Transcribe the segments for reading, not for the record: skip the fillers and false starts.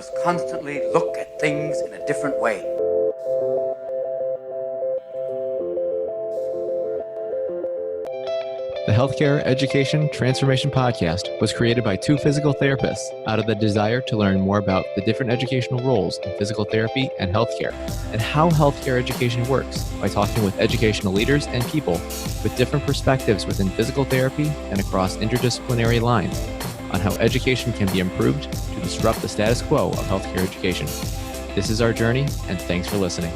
must constantly look at things in a different way. The Healthcare Education Transformation Podcast was created by two physical therapists out of the desire to learn more about the different educational roles in physical therapy and healthcare, and how healthcare education works by talking with educational leaders and people with different perspectives within physical therapy and across interdisciplinary lines on how education can be improved to disrupt the status quo of healthcare education. This is our journey, and thanks for listening.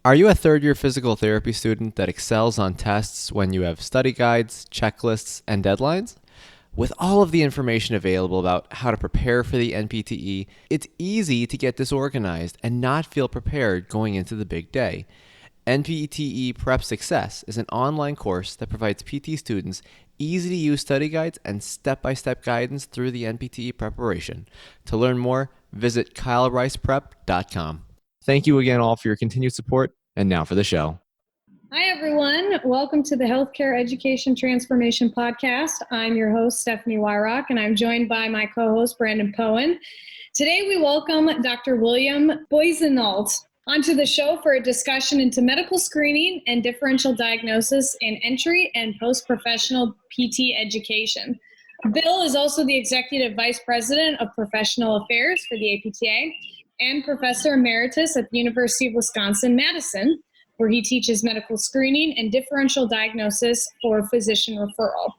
Are you a third-year physical therapy student that excels on tests when you have study guides, checklists, and deadlines? With all of the information available about how to prepare for the NPTE, it's easy to get disorganized and not feel prepared going into the big day. NPTE Prep Success is an online course that provides PT students easy-to-use study guides and step-by-step guidance through the NPTE preparation. To learn more, visit kylericeprep.com. Thank you again all for your continued support, and now for the show. Hi, everyone. Welcome to the Healthcare Education Transformation Podcast. I'm your host, Stephanie Wyrock, and I'm joined by my co-host, Brandon Pohen. Today, we welcome Dr. William Boissonnault onto the show for a discussion into medical screening and differential diagnosis in entry and post-professional PT education. Bill is also the Executive Vice President of Professional Affairs for the APTA and Professor Emeritus at the University of Wisconsin-Madison, where he teaches medical screening and differential diagnosis for physician referral.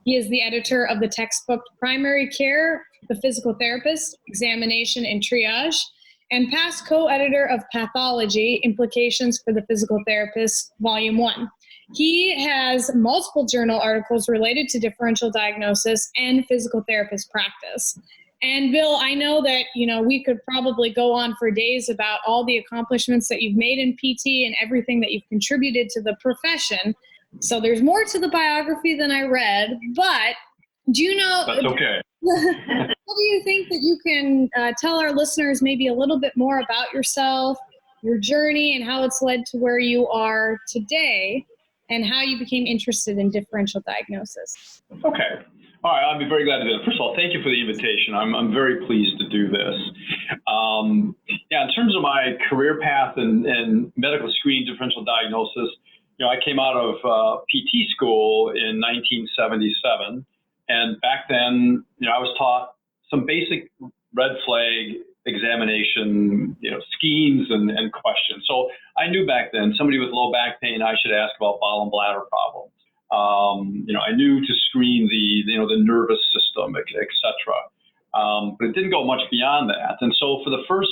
He is the editor of the textbook Primary Care, The Physical Therapist, Examination and Triage, and past co-editor of Pathology, Implications for the Physical Therapist, Volume 1. He has multiple journal articles related to differential diagnosis and physical therapist practice. And Bill, I know that, we could probably go on for days about all the accomplishments that you've made in PT and everything that you've contributed to the profession. So there's more to the biography than I read, but do you know? That's okay. How do you think that you can tell our listeners maybe a little bit more about yourself, your journey, and how it's led to where you are today, and how you became interested in differential diagnosis? Okay. All right, I'd be very glad to do that. First of all, thank you for the invitation. I'm very pleased to do this. In terms of my career path in medical screening differential diagnosis, I came out of PT school in 1977, and back then, I was taught some basic red flag examination, schemes and questions. So I knew back then somebody with low back pain, I should ask about bowel and bladder problems. I knew to screen the nervous system, et cetera. But it didn't go much beyond that. And so for the first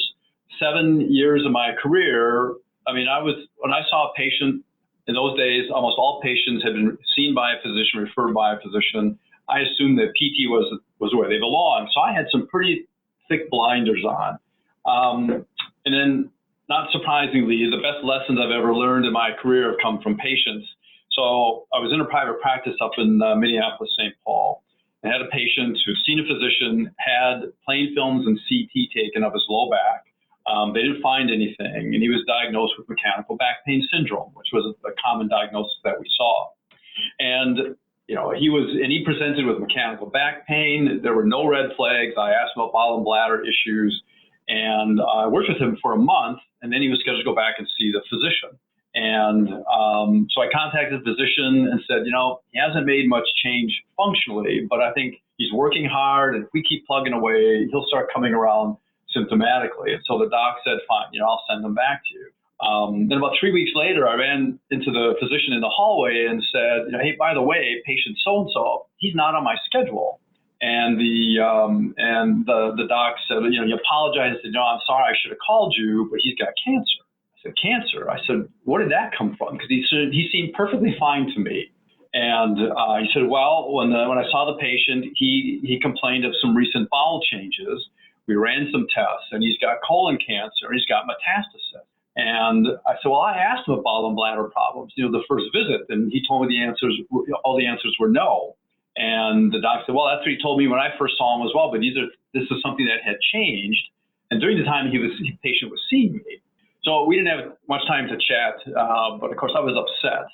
7 years of my career, when I saw a patient in those days, almost all patients had been seen by a physician, referred by a physician. I assumed that PT was where they belonged. So I had some pretty thick blinders on. And then, not surprisingly, the best lessons I've ever learned in my career have come from patients. So I was in a private practice up in Minneapolis, St. Paul, and had a patient who'd seen a physician, had plain films and CT taken of his low back. They didn't find anything, and he was diagnosed with mechanical back pain syndrome, which was a common diagnosis that we saw. And he presented with mechanical back pain. There were no red flags. I asked him about bowel and bladder issues, and I worked with him for a month, and then he was scheduled to go back and see the physician. And so I contacted the physician and said, he hasn't made much change functionally, but I think he's working hard, and if we keep plugging away, he'll start coming around symptomatically. And so the doc said, fine, I'll send him back to you. Then about 3 weeks later, I ran into the physician in the hallway and said, hey, by the way, patient so-and-so, he's not on my schedule. And the doc said, he apologized and said, I'm sorry, I should have called you, but he's got cancer. I said, cancer? I said, where did that come from? Because he seemed perfectly fine to me. And he said, well, when I saw the patient, he complained of some recent bowel changes. We ran some tests, and he's got colon cancer, and he's got metastasis. And I said, well, I asked him about bowel and bladder problems, the first visit, and he told me all the answers were no. And the doc said, well, that's what he told me when I first saw him as well, but this is something that had changed. And during the time the patient was seeing me. So we didn't have much time to chat, but of course I was upset,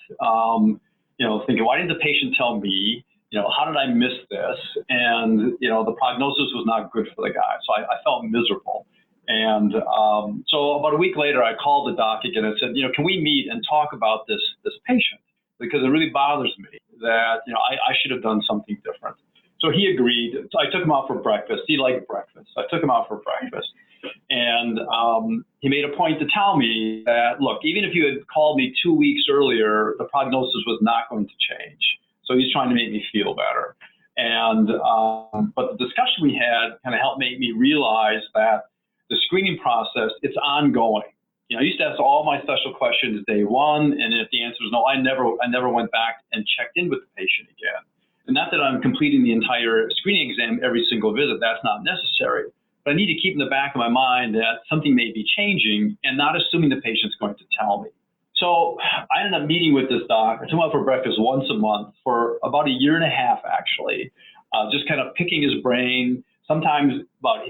thinking, why didn't the patient tell me, how did I miss this? And and the prognosis was not good for the guy. So I felt miserable. And so about a week later, I called the doc again and said, can we meet and talk about this patient? Because it really bothers me that, I should have done something different. So he agreed. So I took him out for breakfast. He liked breakfast. I took him out for breakfast. And he made a point to tell me that, look, even if you had called me 2 weeks earlier, the prognosis was not going to change. So he's trying to make me feel better. And but the discussion we had kind of helped make me realize that the screening process, it's ongoing. I used to ask all my special questions day one, and if the answer was no, I never went back and checked in with the patient again. And not that I'm completing the entire screening exam every single visit, that's not necessary. But I need to keep in the back of my mind that something may be changing and not assuming the patient's going to tell me. So I ended up meeting with this doc. I took him out for breakfast once a month for about a year and a half, actually, just kind of picking his brain, sometimes about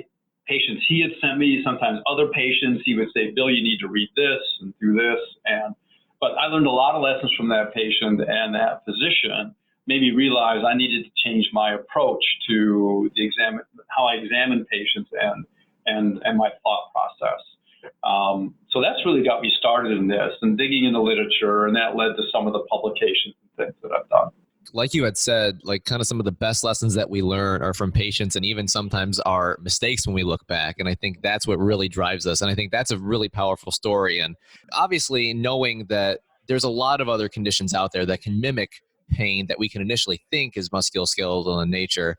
patients he had sent me, sometimes other patients. He would say, Bill, you need to read this and do this. But I learned a lot of lessons from that patient, and that physician made me realize I needed to change my approach to how I examine patients and my thought process. So that's really got me started in this and digging in the literature, and that led to some of the publications and things that I've done. Like you had said, like kind of some of the best lessons that we learn are from patients, and even sometimes our mistakes when we look back. And I think that's what really drives us. And I think that's a really powerful story. And obviously knowing that there's a lot of other conditions out there that can mimic pain that we can initially think is musculoskeletal in nature.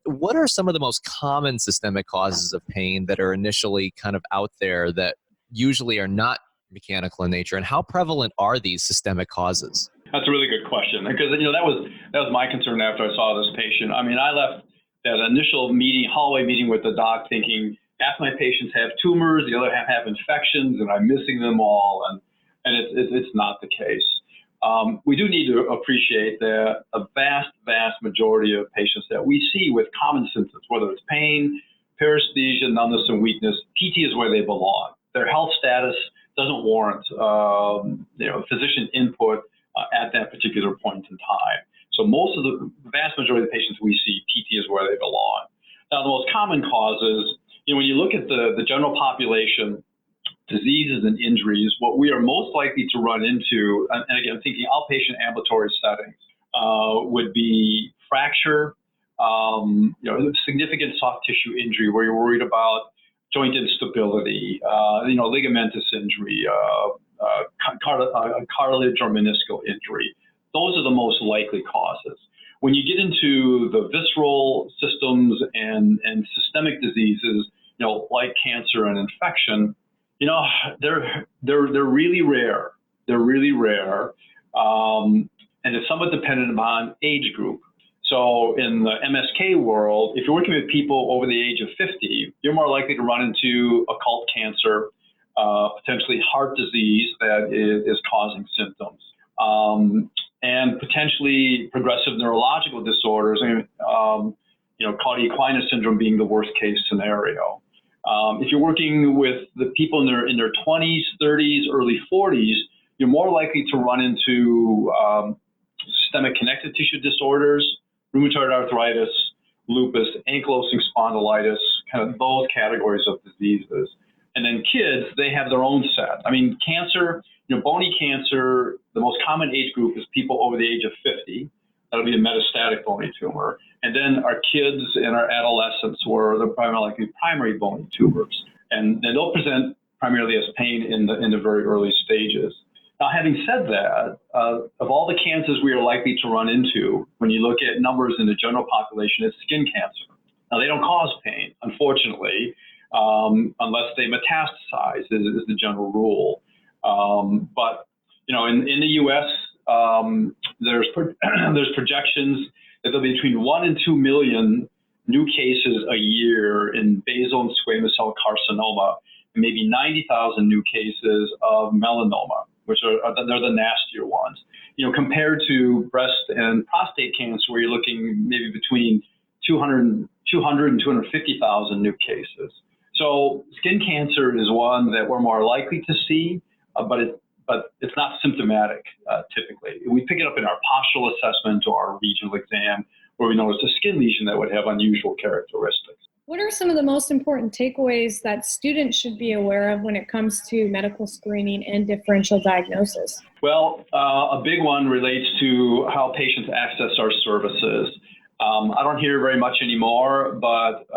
What are some of the most common systemic causes of pain that are initially kind of out there that usually are not mechanical in nature? And how prevalent are these systemic causes? That's a really good question, because that was my concern after I saw this patient. I mean, I left that initial hallway meeting with the doc thinking half my patients have tumors, the other half have infections, and I'm missing them all, and it's not the case. We do need to appreciate that a vast majority of patients that we see with common symptoms, whether it's pain, paresthesia, numbness, and weakness, PT is where they belong. Their health status doesn't warrant physician input at that particular point in time. So the vast majority of the patients we see, PT is where they belong. Now, the most common causes, when you look at the general population, diseases and injuries, what we are most likely to run into, and again, thinking outpatient ambulatory settings, would be fracture, significant soft tissue injury where you're worried about joint instability, ligamentous injury, cartilage or meniscal injury. Those are the most likely causes. When you get into the visceral systems and systemic diseases, like cancer and infection, they're really rare. They're really rare, and it's somewhat dependent upon age group. So in the MSK world, if you're working with people over the age of 50, you're more likely to run into occult cancer, potentially heart disease that is causing symptoms, and potentially progressive neurological disorders. Claudia Aquinas syndrome being the worst case scenario. If you're working with the people in their 20s, 30s, early 40s, you're more likely to run into systemic connective tissue disorders, rheumatoid arthritis, lupus, ankylosing spondylitis, kind of those categories of diseases. And then kids, they have their own set. I mean, cancer, bony cancer, the most common age group is people over the age of 50. That'll be a metastatic bony tumor. And then our kids and our adolescents were the primary bony tumors. And they'll present primarily as pain in the very early stages. Now, having said that, of all the cancers we are likely to run into, when you look at numbers in the general population, it's skin cancer. Now, they don't cause pain, unfortunately, unless they metastasize, is the general rule. But in the U.S., there's projections that there'll be between 1 and 2 million new cases a year in basal and squamous cell carcinoma, and maybe 90,000 new cases of melanoma, which they're the nastier ones. Compared to breast and prostate cancer, where you're looking maybe between 200 and 250,000 new cases. So skin cancer is one that we're more likely to see, but it's not symptomatic typically. We pick it up in our postural assessment or our regional exam where we noticed a skin lesion that would have unusual characteristics. What are some of the most important takeaways that students should be aware of when it comes to medical screening and differential diagnosis? Well, a big one relates to how patients access our services. I don't hear very much anymore, but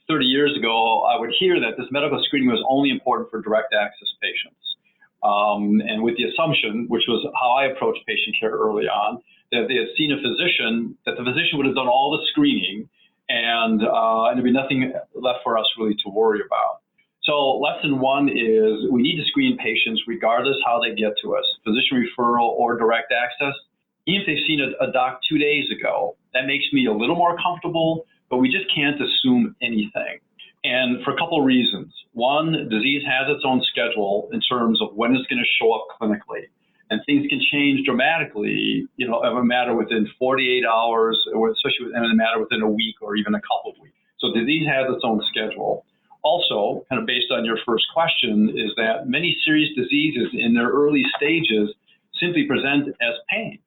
30 years ago, I would hear that this medical screening was only important for direct access patients. And with the assumption, which was how I approached patient care early on, that they had seen a physician, that the physician would have done all the screening, and there'd be nothing left for us really to worry about. So lesson one is we need to screen patients regardless how they get to us, physician referral or direct access. Even if they've seen a doc 2 days ago, that makes me a little more comfortable, but we just can't assume anything. And for a couple of reasons. One, disease has its own schedule in terms of when it's going to show up clinically. And things can change dramatically, in a matter within 48 hours, or especially in a matter within a week or even a couple of weeks. So disease has its own schedule. Also, kind of based on your first question, is that many serious diseases in their early stages simply present as pain.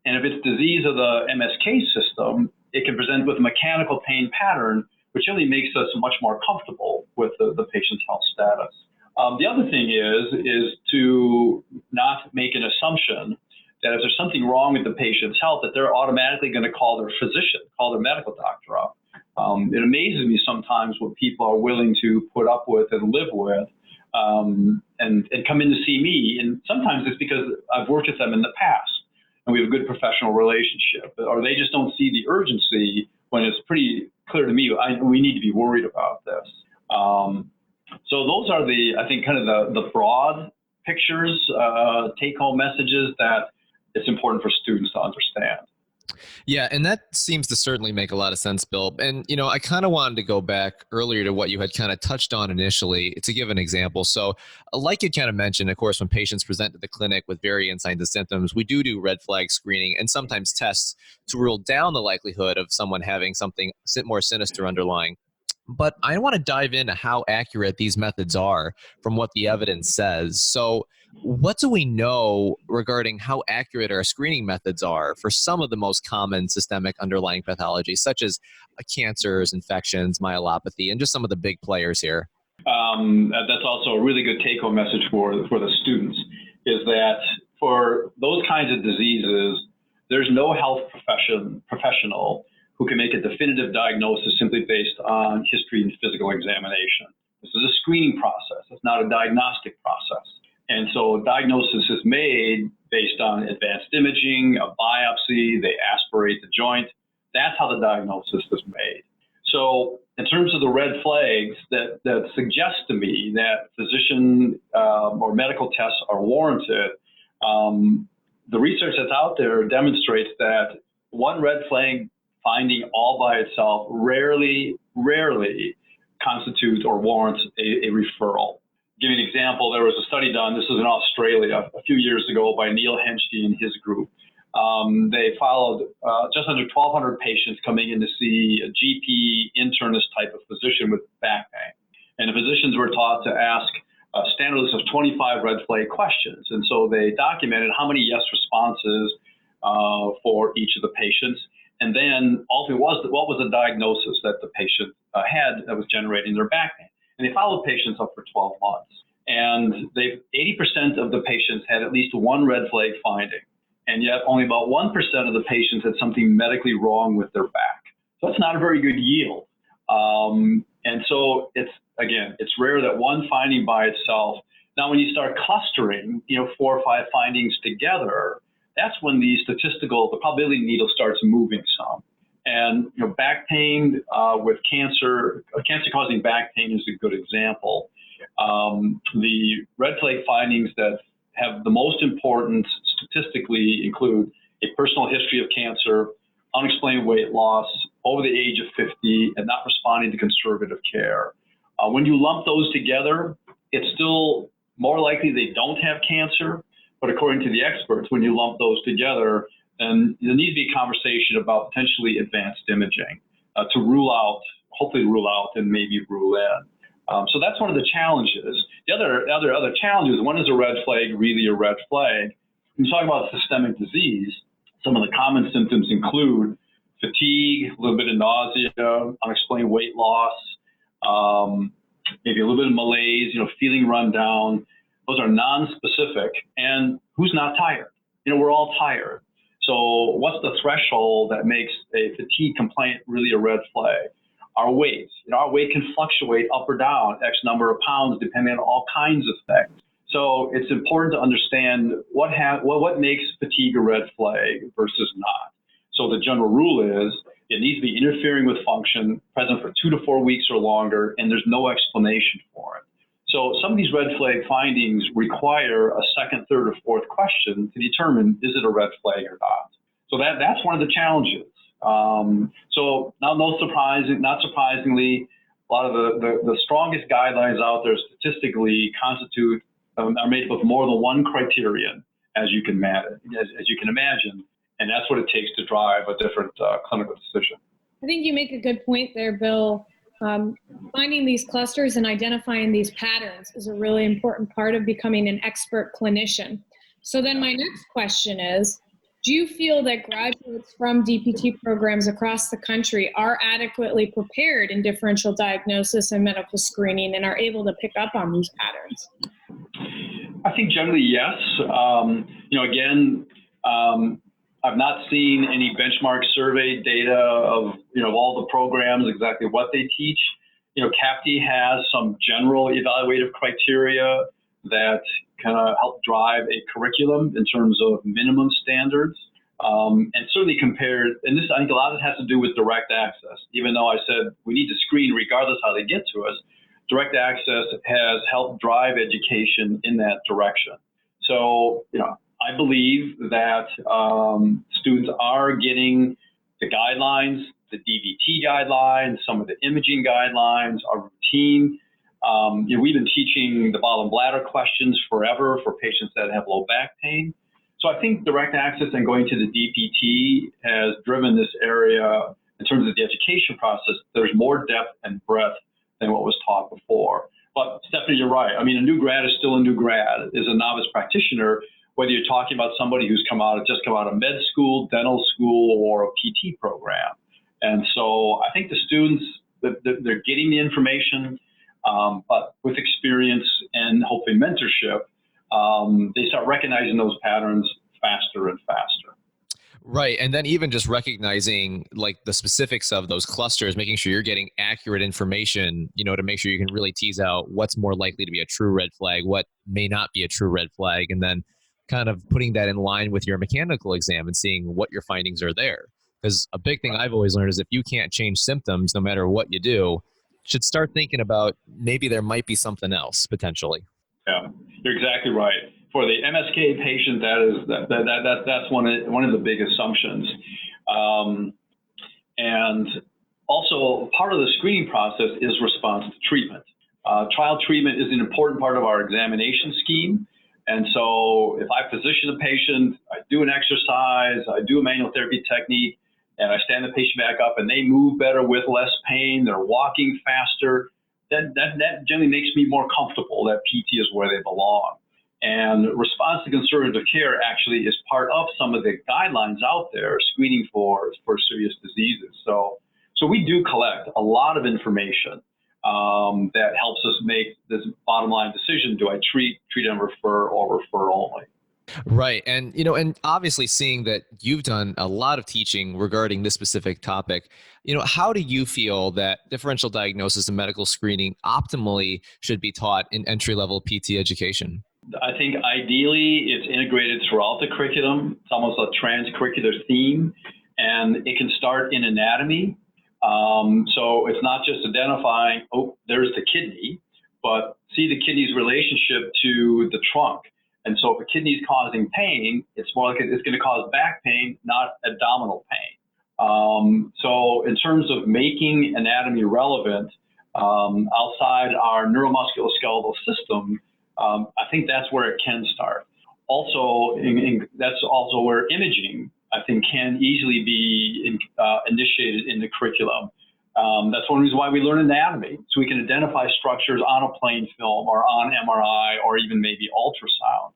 And if it's disease of the MSK system, it can present with a mechanical pain pattern, which really makes us much more comfortable with the patient's health status. The other thing is to not make an assumption that if there's something wrong with the patient's health, that they're automatically going to call their physician, call their medical doctor up. It amazes me sometimes what people are willing to put up with and live with and come in to see me. And sometimes it's because I've worked with them in the past and we have a good professional relationship, or they just don't see the urgency when it's pretty clear to me we need to be worried about this. So those are I think kind of the broad pictures, take-home messages that it's important for students to understand. Yeah, and that seems to certainly make a lot of sense, Bill. And, I kind of wanted to go back earlier to what you had kind of touched on initially to give an example. So like you kind of mentioned, of course, when patients present to the clinic with varying signs and symptoms, we do red flag screening and sometimes tests to rule down the likelihood of someone having something more sinister underlying. But I want to dive into how accurate these methods are from what the evidence says. So what do we know regarding how accurate our screening methods are for some of the most common systemic underlying pathologies, such as cancers, infections, myelopathy, and just some of the big players here? That's also a really good take-home message for the students, is that for those kinds of diseases, there's no health professional who can make a definitive diagnosis simply based on history and physical examination. This is a screening process. It's not a diagnostic process. And so diagnosis is made based on advanced imaging, a biopsy, they aspirate the joint. That's how the diagnosis is made. So in terms of the red flags that suggest to me that physician or medical tests are warranted, the research that's out there demonstrates that one red flag finding all by itself rarely constitutes or warrants a referral. Give you an example, there was a study done, this was in Australia a few years ago by Neil Henschke and his group. They followed just under 1,200 patients coming in to see a GP internist type of physician with back pain. And the physicians were taught to ask a standard list of 25 red flag questions. And so they documented how many yes responses for each of the patients. And then ultimately, what was the diagnosis that the patient had that was generating their back pain? And they followed patients up for 12 months. And 80% of the patients had at least one red flag finding. And yet only about 1% of the patients had something medically wrong with their back. So that's not a very good yield. And so it's rare that one finding by itself. Now, when you start clustering, 4 or 5 findings together, that's when the probability needle starts moving some. And back pain with cancer-causing back pain is a good example. The red flag findings that have the most importance statistically include a personal history of cancer, unexplained weight loss, over the age of 50, and not responding to conservative care. When you lump those together, it's still more likely they don't have cancer. But according to the experts, when you lump those together, then there needs to be a conversation about potentially advanced imaging to hopefully rule out and maybe rule in. So that's one of the challenges. The other challenges, when is a red flag really a red flag? When you talk about systemic disease, some of the common symptoms include fatigue, a little bit of nausea, unexplained weight loss, maybe a little bit of malaise, feeling run down. Those are non-specific. And who's not tired? We're all tired. So what's the threshold that makes a fatigue complaint really a red flag? Our weight. Our weight can fluctuate up or down X number of pounds depending on all kinds of things. So it's important to understand what makes fatigue a red flag versus not. So the general rule is it needs to be interfering with function, present for 2 to 4 weeks or longer, and there's no explanation for it. So some of these red flag findings require a second, third, or fourth question to determine, is it a red flag or not? So that's one of the challenges. So now, not surprisingly, a lot of the strongest guidelines out there statistically are made up of more than one criterion, as you can imagine, and that's what it takes to drive a different clinical decision. I think you make a good point there, Bill. Finding these clusters and identifying these patterns is a really important part of becoming an expert clinician. So then my next question is, do you feel that graduates from DPT programs across the country are adequately prepared in differential diagnosis and medical screening and are able to pick up on these patterns? I think generally yes. I've not seen any benchmark survey data of all the programs, exactly what they teach. CAPTI has some general evaluative criteria that kind of help drive a curriculum in terms of minimum standards. And certainly compared, and I think a lot of it has to do with direct access. Even though I said we need to screen regardless how they get to us, direct access has helped drive education in that direction. So, I believe that students are getting the guidelines, the DVT guidelines, some of the imaging guidelines, our routine. We've been teaching the bottom bladder questions forever for patients that have low back pain. So I think direct access and going to the DPT has driven this area in terms of the education process. There's more depth and breadth than what was taught before. But Stephanie, you're right. I mean, a new grad is still a new grad. As a novice practitioner, whether you're talking about somebody who's just come out of med school, dental school, or a PT program. And so I think the students, they're getting the information, but with experience and hopefully mentorship, they start recognizing those patterns faster and faster. Right. And then even just recognizing like the specifics of those clusters, making sure you're getting accurate information, to make sure you can really tease out what's more likely to be a true red flag, what may not be a true red flag, and then kind of putting that in line with your mechanical exam and seeing what your findings are there. Because a big thing I've always learned is if you can't change symptoms, no matter what you do, you should start thinking about maybe there might be something else potentially. Yeah, you're exactly right. For the MSK patient, that's one of the big assumptions. And also part of the screening process is response to treatment. Trial treatment is an important part of our examination scheme. And so if I position a patient, I do an exercise, I do a manual therapy technique, and I stand the patient back up and they move better with less pain, they're walking faster, that generally makes me more comfortable that PT is where they belong. And response to conservative care actually is part of some of the guidelines out there screening for serious diseases. So we do collect a lot of information that helps us make this bottom line decision. Do I treat and refer, or refer only? Right. And, and obviously seeing that you've done a lot of teaching regarding this specific topic, how do you feel that differential diagnosis and medical screening optimally should be taught in entry-level PT education? I think ideally it's integrated throughout the curriculum. It's almost a transcurricular theme, and it can start in anatomy. So it's not just identifying, there's the kidney, but see the kidney's relationship to the trunk. And so if a kidney is causing pain, it's more like it's going to cause back pain, not abdominal pain. So in terms of making anatomy relevant outside our neuromusculoskeletal system, I think that's where it can start. Also, that's also where imaging, I think, can easily be initiated in the curriculum. That's one reason why we learn anatomy, so we can identify structures on a plain film or on MRI or even maybe ultrasound.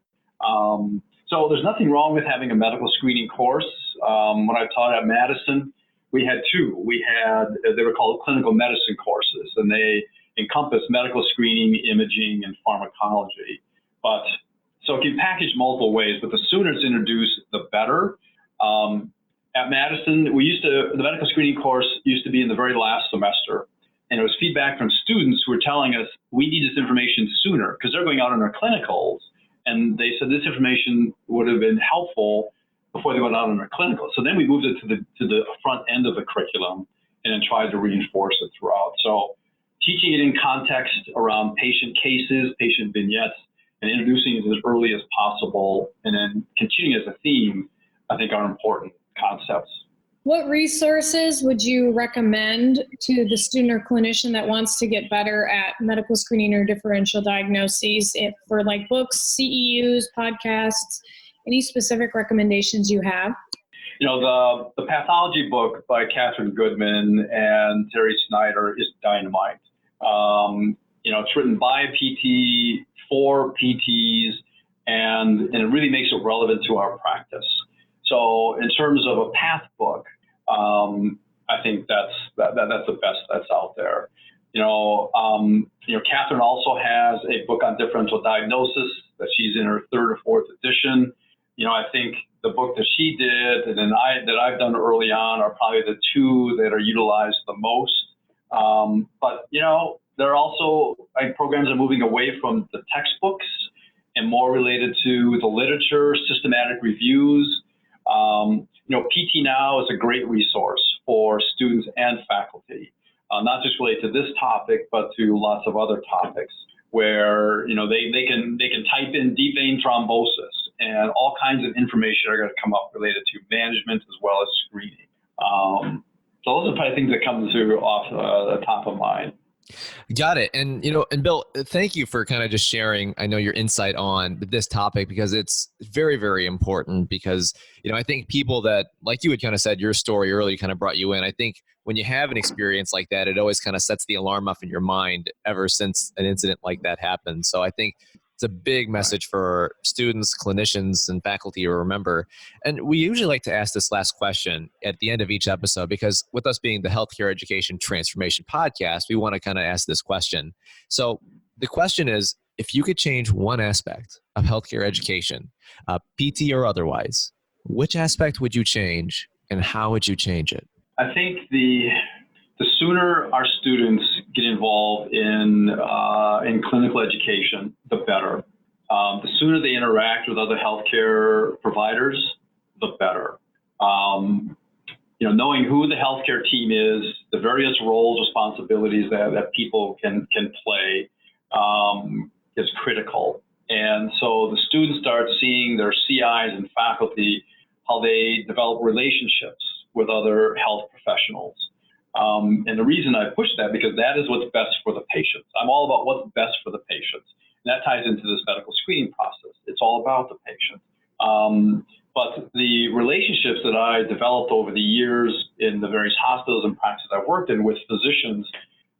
So there's nothing wrong with having a medical screening course. When I taught at Madison, we had two. We had, they were called clinical medicine courses, and they encompass medical screening, imaging, and pharmacology. But so it can be packaged multiple ways, but the sooner it's introduced, the better. At Madison, the medical screening course used to be in the very last semester. And it was feedback from students who were telling us, we need this information sooner, because they're going out on their clinicals. And they said this information would have been helpful before they went out on their clinical. So then we moved it to the front end of the curriculum and then tried to reinforce it throughout. So teaching it in context around patient cases, patient vignettes, and introducing it as early as possible, and then continuing as a theme, I think are important concepts. What resources would you recommend to the student or clinician that wants to get better at medical screening or differential diagnoses, for like books, CEUs, podcasts, any specific recommendations you have? You know, the pathology book by Catherine Goodman and Terry Snyder is dynamite. You know, it's written by a PT, for PTs, and it really makes it relevant to our practice. So in terms of a path book, I think that's the best that's out there. Catherine also has a book on differential diagnosis that she's in her 3rd or 4th edition. You know, I think the book that she did and then that I've done early on are probably the two that are utilized the most. But you know, there are also programs that are moving away from the textbooks and more related to the literature, systematic reviews. PT Now is a great resource for students and faculty, not just related to this topic, but to lots of other topics where, you know, they can type in deep vein thrombosis and all kinds of information are going to come up related to management as well as screening. So those are probably things that come through off the top of mind. Got it. And, and Bill, thank you for kind of just sharing, I know, your insight on this topic, because it's very, very important because, I think people that, like you had kind of said, your story earlier kind of brought you in. I think when you have an experience like that, it always kind of sets the alarm off in your mind ever since an incident like that happened. So I think it's a big message for students, clinicians, and faculty to remember. And we usually like to ask this last question at the end of each episode, because with us being the Healthcare Education Transformation Podcast, we want to kind of ask this question. So the question is, if you could change one aspect of healthcare education, PT or otherwise, which aspect would you change and how would you change it? I think the sooner our students get involved in clinical education, the better. The sooner they interact with other healthcare providers, the better. Knowing who the healthcare team is, the various roles, responsibilities that people can play is critical. And so the students start seeing their CIs and faculty, how they develop relationships with other health professionals. And the reason I push that, because that is what's best for the patients. I'm all about what's best for the patients. And that ties into this medical screening process. It's all about the patient. But the relationships that I developed over the years in the various hospitals and practices I've worked in with physicians,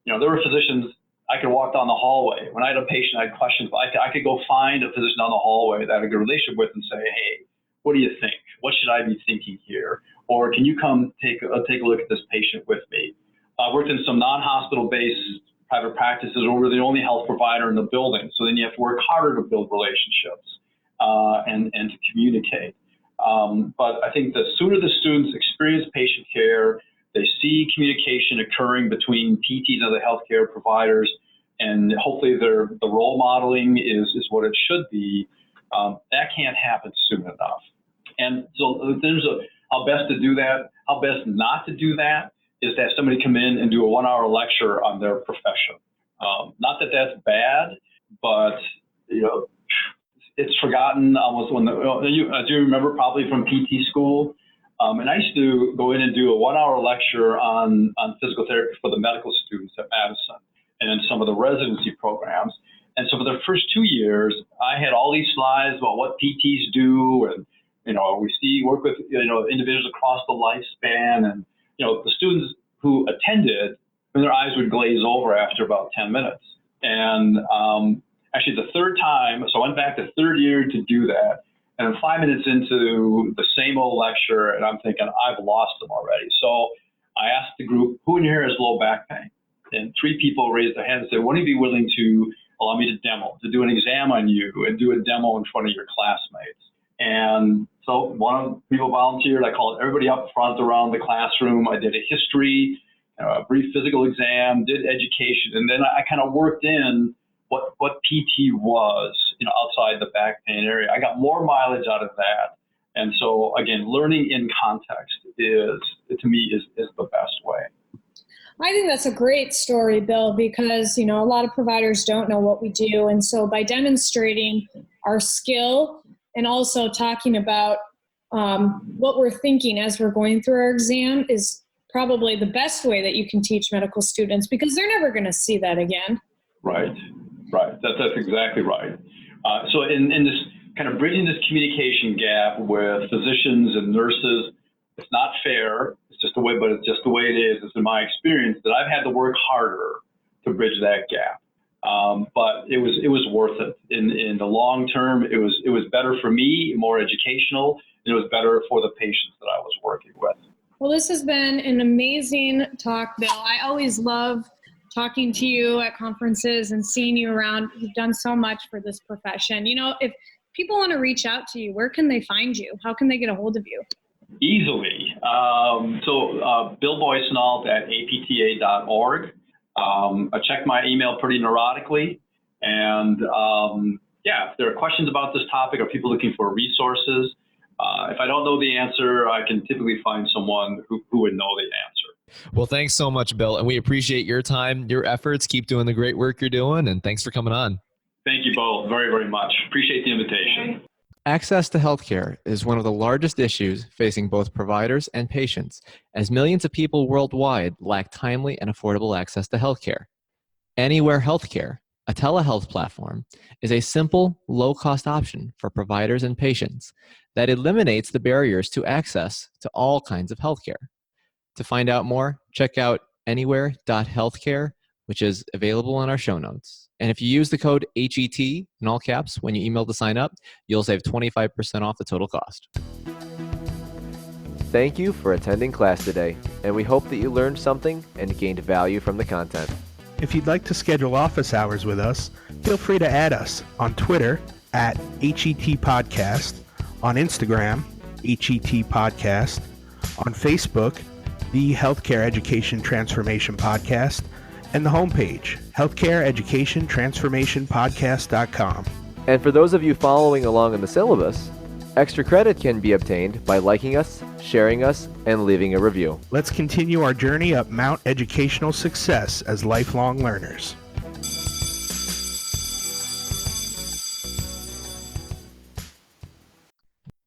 there were physicians I could walk down the hallway. When I had a patient, I had questions. I could go find a physician down the hallway that I had a good relationship with and say, hey, what do you think? What should I be thinking here? Or can you come take a look at this patient with me? I worked in some non-hospital-based private practices where we're the only health provider in the building. So then you have to work harder to build relationships and to communicate. But I think the sooner the students experience patient care, they see communication occurring between PTs and other healthcare providers, and hopefully the role modeling is what it should be. That can't happen soon enough. And so there's how best to do that, how best not to do that is to have somebody come in and do a 1-hour lecture on their profession. Not that that's bad, but it's forgotten almost as you remember probably from PT school. And I used to go in and do a 1-hour lecture on physical therapy for the medical students at Madison and then some of the residency programs. And so for the first 2 years, I had all these slides about what PTs do, and we work with individuals across the lifespan, and the students who attended, their eyes would glaze over after about 10 minutes. And actually, the third time, so I went back the third year to do that, and I'm 5 minutes into the same old lecture, and I'm thinking I've lost them already. So I asked the group, who in here has low back pain? And 3 people raised their hands and said, would you be willing to allow me to do an exam on you and do a demo in front of your classmates? And so one of the people volunteered. I called everybody up front around the classroom. I did a history, a brief physical exam, did education, and then I kind of worked in what PT was, outside the back pain area. I got more mileage out of that. And so again, learning in context to me is the best way. I think that's a great story, Bill, because, a lot of providers don't know what we do. And so by demonstrating our skill and also talking about what we're thinking as we're going through our exam is probably the best way that you can teach medical students, because they're never going to see that again. Right. That's exactly right. So in this kind of bridging this communication gap with physicians and nurses, it's not fair. It's just the way, but it's just the way it is. It's in my experience that I've had to work harder to bridge that gap. But it was worth it. In the long term, it was better for me, more educational, and it was better for the patients that I was working with. Well, this has been an amazing talk, Bill. I always love talking to you at conferences and seeing you around. You've done so much for this profession. If people want to reach out to you, where can they find you? How can they get a hold of you? Easily. Bill Boissonnault at apta.org. I check my email pretty neurotically. And if there are questions about this topic or people looking for resources, if I don't know the answer, I can typically find someone who would know the answer. Well, thanks so much, Bill. And we appreciate your time, your efforts. Keep doing the great work you're doing. And thanks for coming on. Thank you both very, very much. Appreciate the invitation. Access to healthcare is one of the largest issues facing both providers and patients, as millions of people worldwide lack timely and affordable access to healthcare. Anywhere Healthcare, a telehealth platform, is a simple, low-cost option for providers and patients that eliminates the barriers to access to all kinds of healthcare. To find out more, check out anywhere.healthcare, which is available on our show notes. And if you use the code HET in all caps when you email to sign up, you'll save 25% off the total cost. Thank you for attending class today, and we hope that you learned something and gained value from the content. If you'd like to schedule office hours with us, feel free to add us on Twitter at HET Podcast, on Instagram, HET Podcast, on Facebook, the Healthcare Education Transformation Podcast, and the homepage, healthcareeducationtransformationpodcast.com. And for those of you following along in the syllabus, extra credit can be obtained by liking us, sharing us, and leaving a review. Let's continue our journey up Mount Educational Success as lifelong learners.